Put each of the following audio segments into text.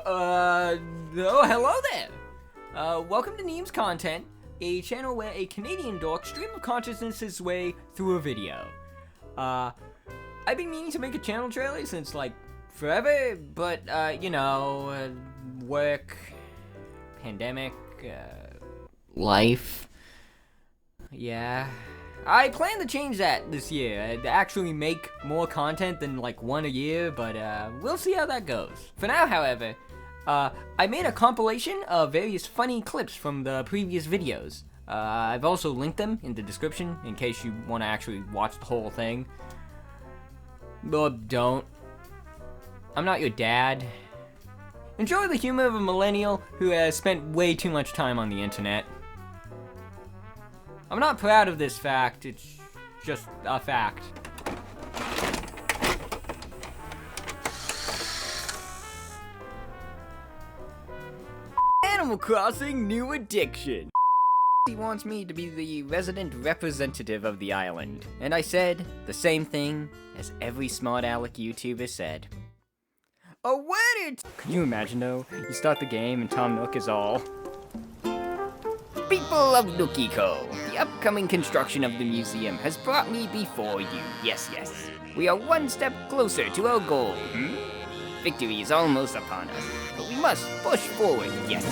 Hello there! Welcome to Nemes Content, a channel where a Canadian dork stream of consciousness his way through a video. I've been meaning to make a channel trailer since, like, forever, but, work, pandemic, life, yeah. I plan to change that this year, to actually make more content than, like, one a year, but, we'll see how that goes. For now, however, I made a compilation of various funny clips from the previous videos. I've also linked them in the description in case you want to actually watch the whole thing. But don't. I'm not your dad. Enjoy the humor of a millennial who has spent way too much time on the internet. I'm not proud of this fact, it's just a fact. Animal Crossing new addiction. He wants me to be the resident representative of the island. And I said the same thing as every smart aleck YouTuber said. A wedding! Can you imagine though? You start the game and Tom Nook is all... People of Nookiko, the upcoming construction of the museum has brought me before you. Yes, yes. We are one step closer to our goal. Victory is almost upon us, but we must push forward, yes.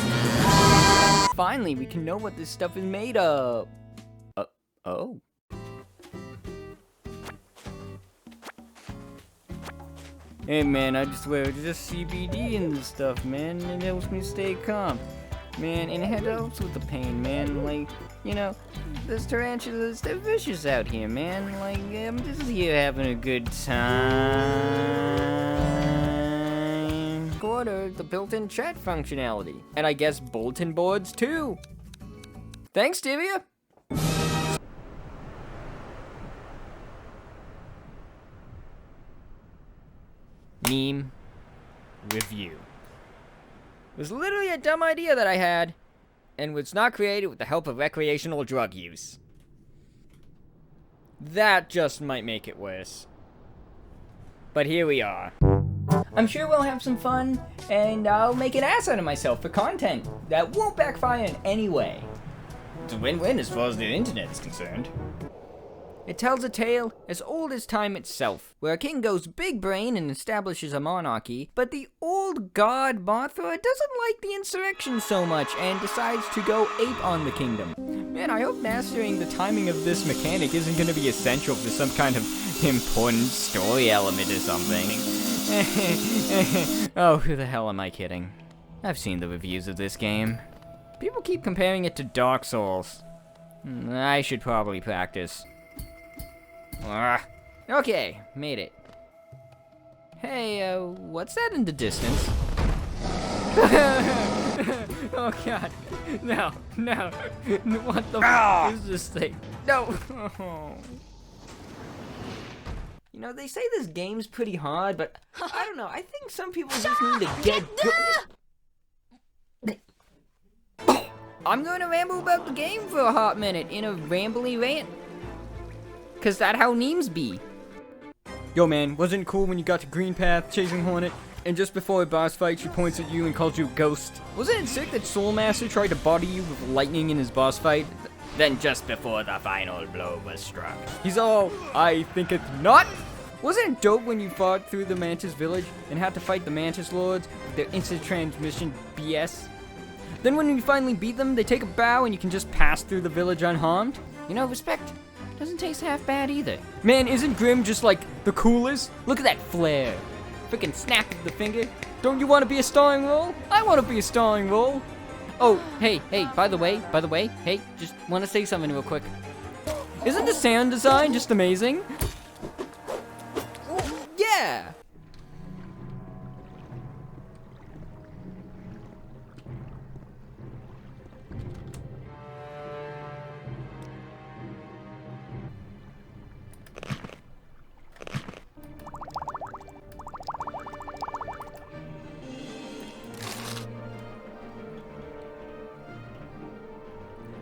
Finally, we can know what this stuff is made of. Oh. Hey man, I just swear, just CBD in this stuff, man. It helps me stay calm. Man, and it helps with the pain, man. Like, you know, those tarantulas, they're vicious out here, man. Like, I'm just here having a good time. Order the built-in chat functionality. And I guess bulletin boards, too. Thanks, Divya. Meme review. It was literally a dumb idea that I had, and was not created with the help of recreational drug use. That just might make it worse. But here we are. I'm sure we'll have some fun, and I'll make an ass out of myself for content that won't backfire in any way. It's a win-win as far as the internet is concerned. It tells a tale as old as time itself, where a king goes big brain and establishes a monarchy, but the old god Bartering doesn't like the insurrection so much and decides to go ape on the kingdom. Man, I hope mastering the timing of this mechanic isn't going to be essential for some kind of important story element or something. Oh, who the hell am I kidding? I've seen the reviews of this game. People keep comparing it to Dark Souls. I should probably practice. Okay, made it. Hey, what's that in the distance? Oh god, no, what the f is this thing? No! You know, they say this game's pretty hard, but I don't know, I think some people just need to get good. I'm gonna ramble about the game for a hot minute in a rambly rant. Cause that's how Nemes be. Yo man, wasn't it cool when you got to Green Path chasing Hornet, and just before a boss fight she points at you and calls you a ghost? Wasn't it sick that Soulmaster tried to body you with lightning in his boss fight? Then just before the final blow was struck, he's all, I think it's not? Wasn't it dope when you fought through the Mantis village and had to fight the Mantis Lords with their instant transmission BS? Then when you finally beat them, they take a bow and you can just pass through the village unharmed? You know, respect. Doesn't taste half bad either. Man, isn't Grim just like the coolest? Look at that flare. Frickin' snap of the finger. Don't you want to be a starring role? I want to be a starring role. Oh, hey, by the way, hey, just want to say something real quick. Isn't the sound design just amazing? Yeah.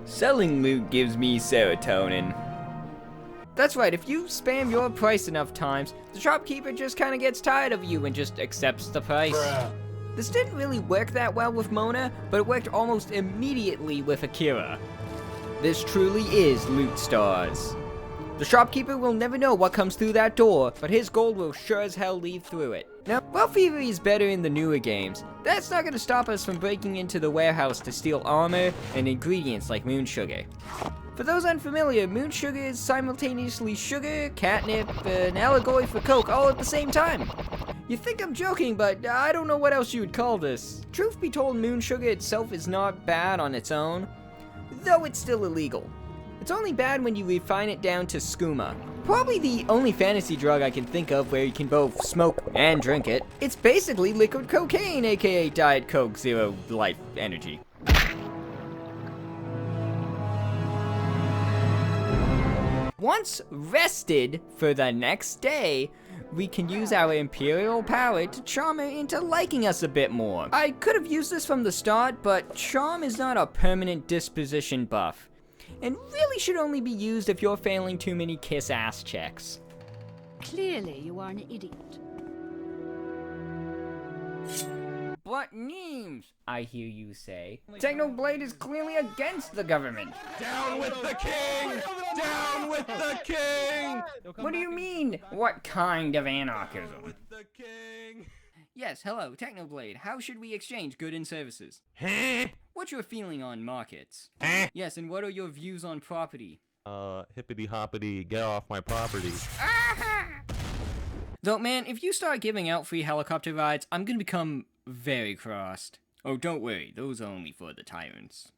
Selling loot gives me serotonin. That's right, if you spam your price enough times, the shopkeeper just kinda gets tired of you and just accepts the price. This didn't really work that well with Mona, but it worked almost immediately with Akira. This truly is Loot Stars. The shopkeeper will never know what comes through that door, but his gold will sure as hell lead through it. Now, while thievery is better in the newer games, that's not going to stop us from breaking into the warehouse to steal armor and ingredients like moon sugar. For those unfamiliar, moon sugar is simultaneously sugar, catnip, an allegory for coke all at the same time. You think I'm joking, but I don't know what else you would call this. Truth be told, moon sugar itself is not bad on its own, though it's still illegal. It's only bad when you refine it down to skooma. Probably the only fantasy drug I can think of where you can both smoke and drink it. It's basically liquid cocaine, aka Diet Coke Zero Life Energy. Once rested for the next day, we can use our imperial power to charm her into liking us a bit more. I could have used this from the start, but charm is not a permanent disposition buff, and really should only be used if you're failing too many kiss-ass checks. Clearly you are an idiot. But Nemes, I hear you say, Technoblade is clearly against the government. Down with the king! Down with the king! What do you mean? What kind of anarchism? Down with the king! Yes, hello, Technoblade. How should we exchange goods and services? Huh? What's your feeling on markets? Huh? Yes, and what are your views on property? Hippity hoppity, get off my property. Though, man, if you start giving out free helicopter rides, I'm gonna become very crossed. Oh, don't worry, those are only for the tyrants.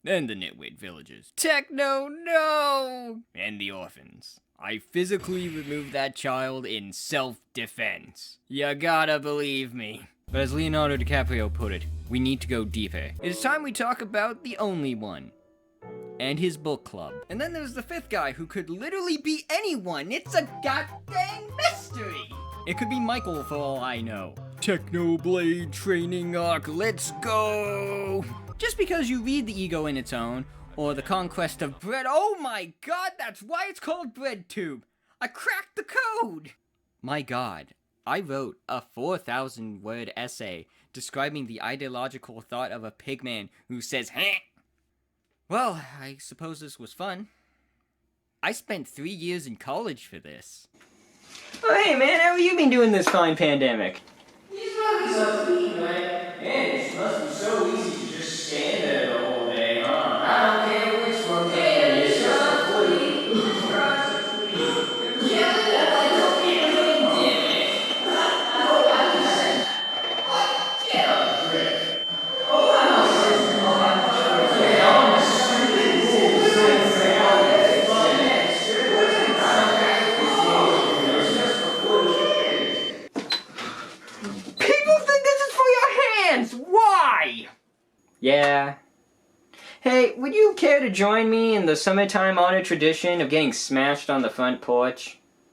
And the nitwit villagers. Techno, no! And the orphans. I physically removed that child in self-defense. You gotta believe me. But as Leonardo DiCaprio put it, we need to go deeper. It's time we talk about the only one. And his book club. And then there's the fifth guy who could literally be anyone. It's a goddamn mystery. It could be Michael for all I know. Technoblade training arc, let's go! Just because you read The Ego in Its Own, or The Conquest of Bread, oh my god, that's why it's called BreadTube! I cracked the code! My god, I wrote a 4,000 word essay describing the ideological thought of a pigman who says, "Heh." Well, I suppose this was fun. I spent 3 years in college for this. Oh hey man, how have you been doing this fine pandemic? These ruggies are clean, right? Man, it must be so easy to just stand there the whole day, huh? I don't care which one. Hey, it's just a flea. These rocks are clean. Yeah, that's a pandemic. What? Get a grip. Oh, I'm not Why? Yeah. Hey, would you care to join me in the summertime honored tradition of getting smashed on the front porch?